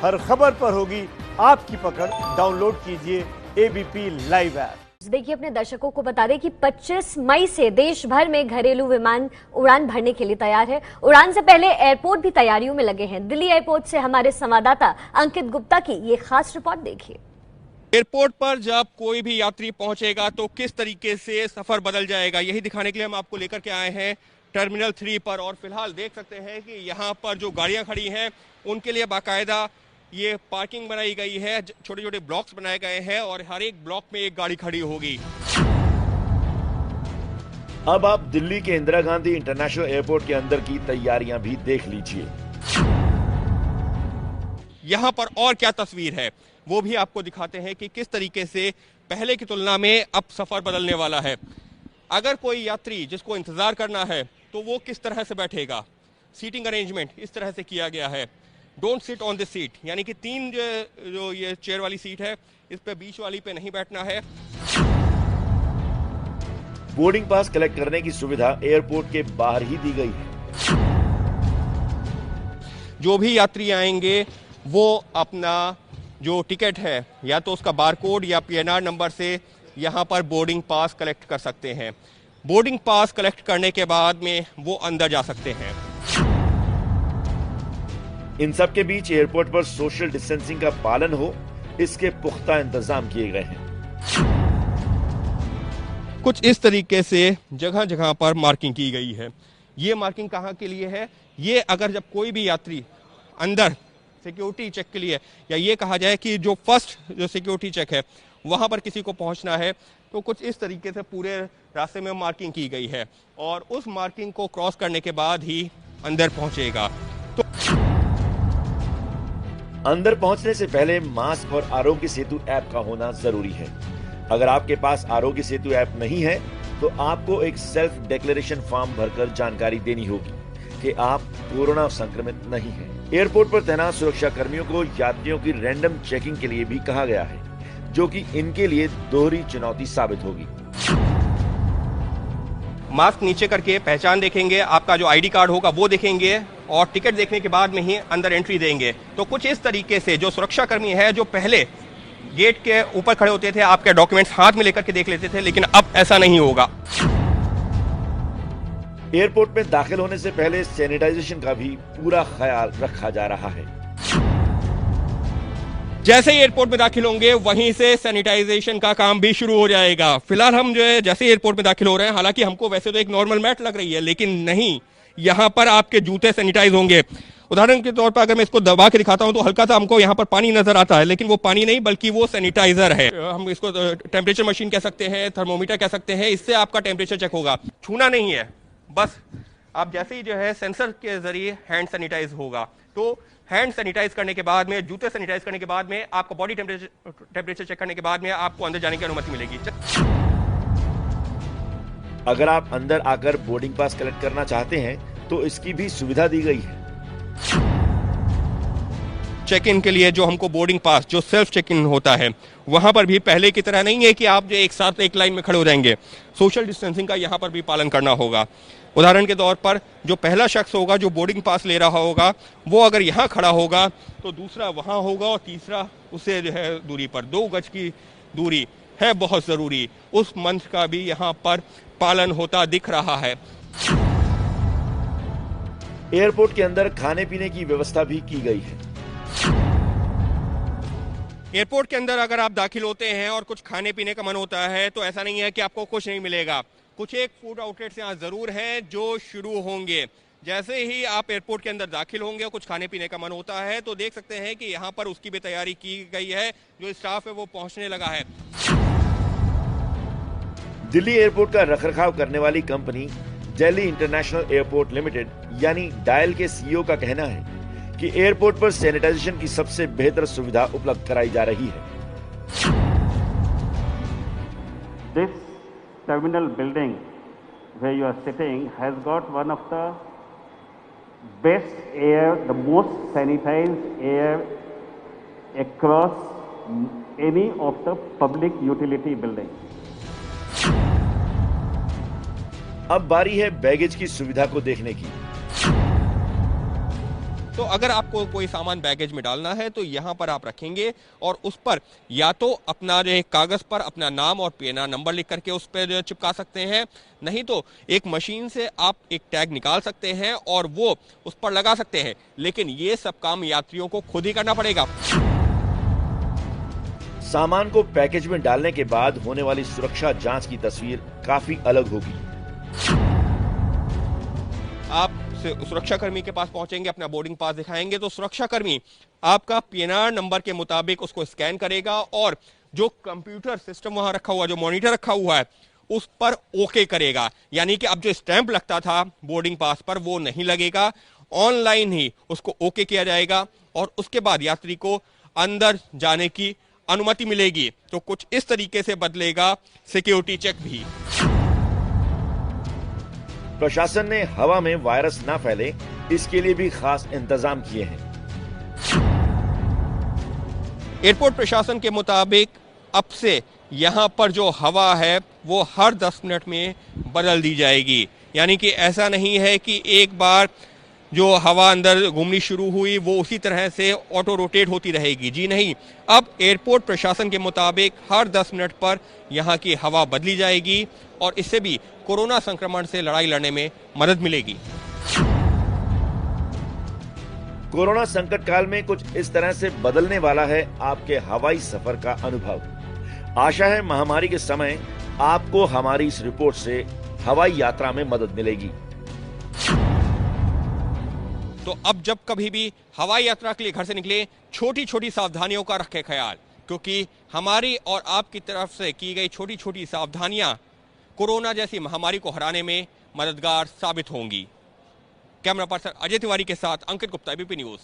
हर खबर पर होगी आपकी पकड़। डाउनलोड कीजिए एबीपी लाइव ऐप। देखिए, अपने दर्शकों को बता दें कि 25 मई से देश भर में घरेलू विमान उड़ान भरने के लिए तैयार है। उड़ान से पहले एयरपोर्ट भी तैयारियों में लगे हैं। दिल्ली एयरपोर्ट से हमारे संवाददाता अंकित गुप्ता की ये खास रिपोर्ट देखिए। एयरपोर्ट पर जब कोई भी यात्री पहुंचेगा तो किस तरीके से सफर बदल जाएगा, यही दिखाने के लिए हम आपको लेकर के आए हैं टर्मिनल 3 पर। और फिलहाल देख सकते हैं कि यहाँ पर जो गाड़ियां खड़ी हैं उनके लिए बाकायदा ये पार्किंग बनाई गई है, छोटे छोटे ब्लॉक्स बनाए गए हैं और हर एक ब्लॉक में एक गाड़ी खड़ी होगी। अब आप दिल्ली के इंदिरा गांधी इंटरनेशनल एयरपोर्ट के अंदर की तैयारियां भी देख लीजिए। यहाँ पर और क्या तस्वीर है वो भी आपको दिखाते हैं कि किस तरीके से पहले की तुलना में अब सफर बदलने वाला है। अगर कोई यात्री जिसको इंतजार करना है तो वो किस तरह से बैठेगा। सीटिंग अरेंजमेंट इस तरह से किया गया है, don't sit on this seat, यानी कि 3 जो ये चेयर वाली सीट है इस पे बीच वाली पे नहीं बैठना है। बोर्डिंग पास कलेक्ट करने की सुविधा एयरपोर्ट के बाहर ही दी गई है। जो भी यात्री आएंगे वो अपना जो टिकट है या तो उसका बारकोड या पीएनआर नंबर से यहाँ पर बोर्डिंग पास कलेक्ट कर सकते हैं। बोर्डिंग पास कलेक्ट करने के बाद में वो अंदर जा सकते हैं। इन सब के बीच एयरपोर्ट पर सोशल डिस्टेंसिंग का पालन हो, इसके पुख्ता इंतजाम किए गए हैं। कुछ इस तरीके से जगह जगह पर मार्किंग की गई है। ये मार्किंग कहाँ के लिए है? ये अगर जब कोई भी यात्री अंदर सिक्योरिटी चेक के लिए, या ये कहा जाए कि जो फर्स्ट जो सिक्योरिटी चेक है वहां पर किसी को पहुंचना है तो कुछ इस तरीके से पूरे रास्ते में मार्किंग की गई है और उस मार्किंग को क्रॉस करने के बाद ही अंदर पहुंचेगा। तो अंदर पहुंचने से पहले मास्क और आरोग्य सेतु ऐप का होना जरूरी है। अगर आपके पास आरोग्य सेतु ऐप नहीं है तो आपको एक सेल्फ डिक्लेरेशन फॉर्म भरकर जानकारी देनी होगी कि आप कोरोना संक्रमित नहीं हैं। एयरपोर्ट पर तैनात सुरक्षा कर्मियों को यात्रियों की रैंडम चेकिंग के लिए भी कहा गया है, जो कि इनके लिए दोहरी चुनौती साबित होगी। मास्क नीचे करके पहचान देखेंगे, आपका जो आईडी कार्ड होगा वो देखेंगे और टिकट देखने के बाद में ही अंदर एंट्री देंगे। तो कुछ इस तरीके से जो सुरक्षा कर्मी है जो पहले गेट के ऊपर खड़े होते थे, आपके डॉक्यूमेंट्स हाथ में लेकर के देख लेते थे, लेकिन अब ऐसा नहीं होगा। एयरपोर्ट में दाखिल होने से पहले सैनिटाइजेशन का भी पूरा ख्याल रखा जा रहा है। जैसे ही एयरपोर्ट में दाखिल होंगे वहीं से सैनिटाइजेशन का काम भी शुरू हो जाएगा। फिलहाल हम जो है जैसे एयरपोर्ट में दाखिल हो रहे हैं, हालांकि हमको वैसे तो एक नॉर्मल मैट लग रही है, लेकिन नहीं, यहाँ पर आपके जूते सैनिटाइज होंगे। उदाहरण के तौर पर अगर मैं इसको दबा के दिखाता हूँ तो हल्का सा हमको यहाँ पर पानी नजर आता है, लेकिन वो पानी नहीं बल्कि वो सैनिटाइजर है। हम इसको टेम्परेचर मशीन कह सकते हैं, थर्मोमीटर कह सकते हैं। इससे आपका टेम्परेचर चेक होगा। छूना नहीं है, बस आप जैसे ही जो है सेंसर के जरिए हैंड सैनिटाइज होगा। तो हैंड सैनिटाइज करने के बाद में, जूते सैनिटाइज करने के बाद में, आपका बॉडी टेम्परेचर चेक करने के बाद में आपको अंदर जाने की अनुमति मिलेगी। अगर आप अंदर आकर बोर्डिंग पास कलेक्ट करना चाहते हैं तो इसकी भी सुविधा दी गई है। चेक इन के लिए जो हमको बोर्डिंग पास जो सेल्फ चेक इन होता है वहां पर भी पहले की तरह नहीं है कि आप जो एक साथ एक लाइन में खड़े हो जाएंगे। सोशल डिस्टेंसिंग का यहाँ पर भी पालन करना होगा। उदाहरण के तौर पर जो पहला शख्स होगा जो बोर्डिंग पास ले रहा होगा वो अगर यहाँ खड़ा होगा तो दूसरा वहां होगा और तीसरा उससे जो है दूरी पर 2 गज की दूरी है बहुत जरूरी। उस मंत्र का भी यहाँ पर पालन होता दिख रहा है। एयरपोर्ट के अंदर खाने पीने की व्यवस्था भी की गई है। एयरपोर्ट के अंदर अगर आप दाखिल होते हैं और कुछ खाने पीने का मन होता है तो ऐसा नहीं है कि आपको कुछ नहीं मिलेगा। कुछ एक फूड आउटलेट्स यहाँ जरूर हैं जो शुरू होंगे। जैसे ही आप एयरपोर्ट के अंदर दाखिल होंगे और कुछ खाने पीने का मन होता है तो देख सकते हैं कि यहाँ पर उसकी भी तैयारी की गई है। जो स्टाफ है वो पहुंचने लगा है। दिल्ली एयरपोर्ट का रखरखाव करने वाली company Delhi international airport limited यानी डायल के सीईओ का कहना है कि एयरपोर्ट पर सैनिटाइजेशन की सबसे बेहतर सुविधा उपलब्ध कराई जा रही है। This terminal building where you are sitting has got one of the best air, the most sanitized air across any of the public utility buildings. अब बारी है बैगेज की सुविधा को देखने की। तो अगर आपको कोई सामान बैगेज में डालना है तो यहाँ पर आप रखेंगे और उस पर या तो अपना जो कागज पर अपना नाम और पीएनआर नंबर लिख करके उस पर चिपका सकते हैं, नहीं तो एक मशीन से आप एक टैग निकाल सकते हैं और वो उस पर लगा सकते हैं। लेकिन ये सब काम यात्रियों को खुद ही करना पड़ेगा। सामान को पैकेज में डालने के बाद होने वाली सुरक्षा जांच की तस्वीर काफी अलग होगी। आप सुरक्षाकर्मी के पास पहुंचेंगे, अपना बोर्डिंग पास दिखाएंगे तो सुरक्षाकर्मी आपका पीएनआर नंबर के मुताबिक उसको स्कैन करेगा और जो कंप्यूटर सिस्टम वहां रखा हुआ, जो मॉनिटर रखा हुआ है, उस पर ओके करेगा। यानी कि अब जो स्टैंप लगता था बोर्डिंग पास पर वो नहीं लगेगा, ऑनलाइन ही उसको ओके किया जाएगा और उसके बाद यात्री को अंदर जाने की अनुमति मिलेगी। तो कुछ इस तरीके से बदलेगा सिक्योरिटी चेक भी। प्रशासन ने हवा में वायरस ना फैले, इसके लिए भी खास इंतजाम किए हैं। एयरपोर्ट प्रशासन के मुताबिक अब से यहां पर जो हवा है वो हर 10 मिनट में बदल दी जाएगी। यानी कि ऐसा नहीं है कि एक बार जो हवा अंदर घूमनी शुरू हुई वो उसी तरह से ऑटो रोटेट होती रहेगी। जी नहीं, अब एयरपोर्ट प्रशासन के मुताबिक हर 10 मिनट पर यहाँ की हवा बदली जाएगी और इससे भी कोरोना संक्रमण से लड़ाई लड़ने में मदद मिलेगी। कोरोना संकट काल में कुछ इस तरह से बदलने वाला है आपके हवाई सफर का अनुभव। आशा है महामारी के समय आपको हमारी इस रिपोर्ट से हवाई यात्रा में मदद मिलेगी। तो अब जब कभी भी हवाई यात्रा के लिए घर से निकले, छोटी छोटी सावधानियों का रखें ख्याल, क्योंकि हमारी और आपकी तरफ से की गई छोटी छोटी सावधानियां कोरोना जैसी महामारी को हराने में मददगार साबित होंगी। कैमरा पर्सन अजय तिवारी के साथ अंकित गुप्ता, एबीपी न्यूज।